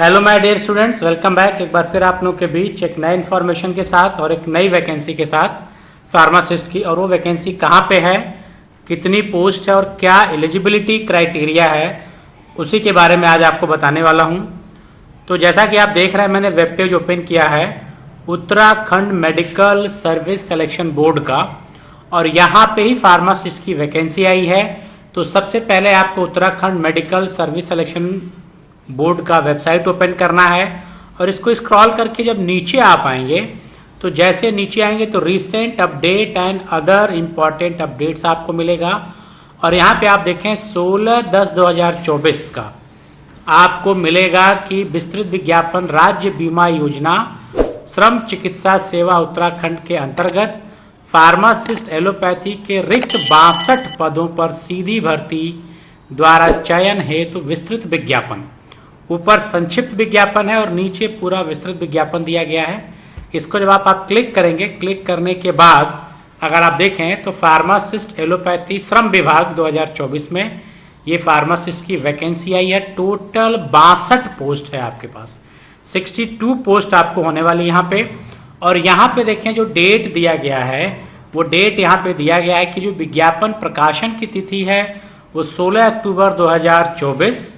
Hello my dear students, welcome back. एक बार फिर आप लोगों के बीच एक नए इन्फॉर्मेशन के साथ और एक नई वैकेंसी के साथ फार्मासिस्ट की। और वो वैकेंसी कहाँ पे है, कितनी पोस्ट है और क्या एलिजिबिलिटी क्राइटेरिया है, उसी के बारे में आज आपको बताने वाला हूँ। तो जैसा कि आप देख रहे हैं, मैंने वेब पेज ओपन किया है Uttarakhand medical service selection board का, और यहाँ पे ही फार्मासिस्ट की वैकेंसी आई है। तो सबसे पहले आपको Uttarakhand medical service selection board का वेबसाइट ओपन करना है और इसको स्क्रॉल करके जब नीचे आप आएंगे तो जैसे नीचे आएंगे तो recent update and other important updates आपको मिलेगा। और यहाँ पे आप देखें 16/10/2024 का आपको मिलेगा कि विस्तृत विज्ञापन राज्य बीमा योजना श्रम चिकित्सा सेवा उत्तराखंड के अंतर्गत फार्मासिस्ट एलोपैथी के रिक्त 62 पदों पर सीधी भर्ती द्वारा चयन हेतु विस्तृत विज्ञापन। ऊपर संक्षिप्त विज्ञापन है और नीचे पूरा विस्तृत विज्ञापन दिया गया है। इसको जब आप क्लिक करेंगे, क्लिक करने के बाद अगर आप देखें तो फार्मासिस्ट एलोपैथी श्रम विभाग 2024 में ये फार्मासिस्ट की वैकेंसी आई है। टोटल 62 पोस्ट है आपके पास, 62 पोस्ट आपको होने वाली यहाँ पे। और यहाँ पे देखें जो डेट दिया गया है, वो डेट यहाँ पे दिया गया है कि जो विज्ञापन प्रकाशन की तिथि है वो 16 अक्टूबर 2024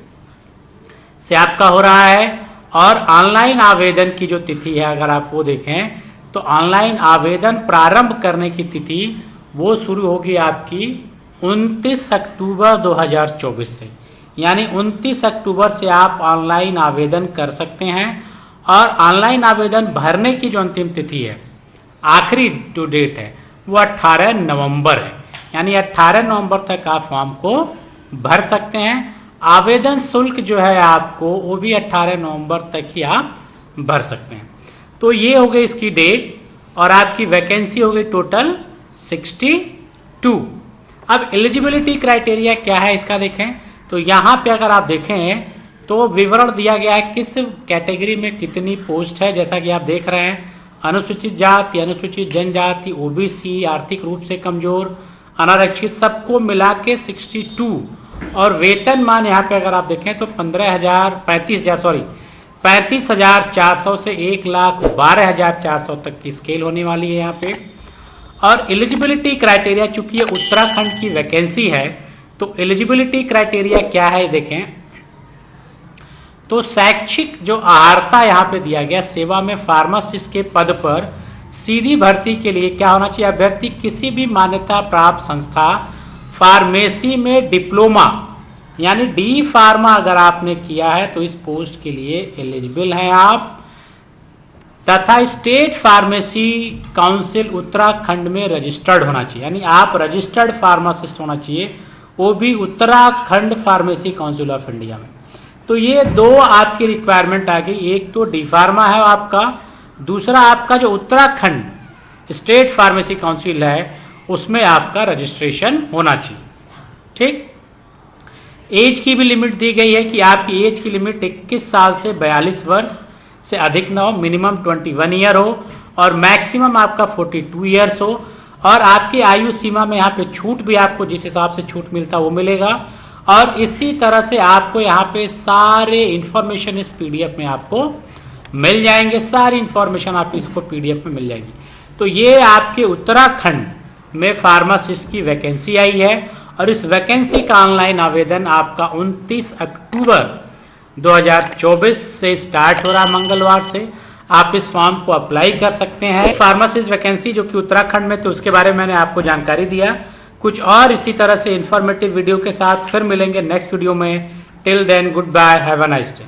से आपका हो रहा है। और ऑनलाइन आवेदन की जो तिथि है, अगर आप वो देखें तो ऑनलाइन आवेदन प्रारंभ करने की तिथि वो शुरू होगी आपकी 29 अक्टूबर 2024 से, यानी 29 अक्टूबर से आप ऑनलाइन आवेदन कर सकते हैं। और ऑनलाइन आवेदन भरने की जो अंतिम तिथि है, आखिरी जो डेट है वो 18 नवंबर है, यानी 18 नवंबर तक आप फॉर्म को भर सकते हैं। आवेदन शुल्क जो है आपको वो भी 18 नवंबर तक ही आप भर सकते हैं। तो ये हो गई इसकी डेट और आपकी वैकेंसी हो गई टोटल 62। अब एलिजिबिलिटी क्राइटेरिया क्या है इसका देखें तो यहाँ पे अगर आप देखें तो विवरण दिया गया है किस कैटेगरी में कितनी पोस्ट है। जैसा कि आप देख रहे हैं, अनुसूचित जाति, अनुसूचित जनजाति, ओबीसी, आर्थिक रूप से कमजोर, अनारक्षित, सबको मिला के 62। और वेतन मान यहाँ पे अगर आप देखें तो 35,400 से 1,12,400 तक की स्केल होने वाली है यहाँ पे। और एलिजिबिलिटी क्राइटेरिया, चूंकि ये उत्तराखंड की वैकेंसी है तो एलिजिबिलिटी क्राइटेरिया क्या है देखें तो शैक्षिक जो अर्हता यहाँ पे दिया गया, सेवा में फार्मासिस्ट के पद पर सीधी भर्ती के लिए क्या होना चाहिए, अभ्यर्थी किसी भी मान्यता प्राप्त संस्था फार्मेसी में डिप्लोमा यानी डी फार्मा अगर आपने किया है तो इस पोस्ट के लिए एलिजिबल हैं आप, तथा स्टेट फार्मेसी काउंसिल उत्तराखंड में रजिस्टर्ड होना चाहिए, यानी आप रजिस्टर्ड फार्मासिस्ट होना चाहिए, वो भी Uttarakhand pharmacy council of India में। तो ये दो आपकी रिक्वायरमेंट आ गई, एक तो डी फार्मा है आपका, दूसरा आपका जो उत्तराखंड स्टेट फार्मेसी काउंसिल है उसमें आपका रजिस्ट्रेशन होना चाहिए। ठीक, एज की भी लिमिट दी गई है कि आपकी एज की लिमिट 21 साल से 42 वर्ष से अधिक न हो, मिनिमम 21 ईयर हो और मैक्सिमम आपका 42 ईयर्स हो। और आपकी आयु सीमा में यहाँ पे छूट भी आपको जिस हिसाब से छूट मिलता है वो मिलेगा। और इसी तरह से आपको यहाँ पे सारे इंफॉर्मेशन इस पीडीएफ में आपको मिल जाएंगे, सारी इंफॉर्मेशन आप इसको पीडीएफ में मिल जाएगी। तो ये आपके उत्तराखंड में फार्मासिस्ट की वैकेंसी आई है और इस वैकेंसी का ऑनलाइन आवेदन आपका 29 अक्टूबर 2024 से स्टार्ट हो रहा है, मंगलवार से। आप इस फॉर्म को अप्लाई कर सकते हैं। फार्मासिस्ट वैकेंसी जो कि उत्तराखंड में, तो उसके बारे में मैंने आपको जानकारी दिया। कुछ और इसी तरह से इंफॉर्मेटिव वीडियो के साथ फिर मिलेंगे नेक्स्ट वीडियो में। Till then, goodbye, have a nice day.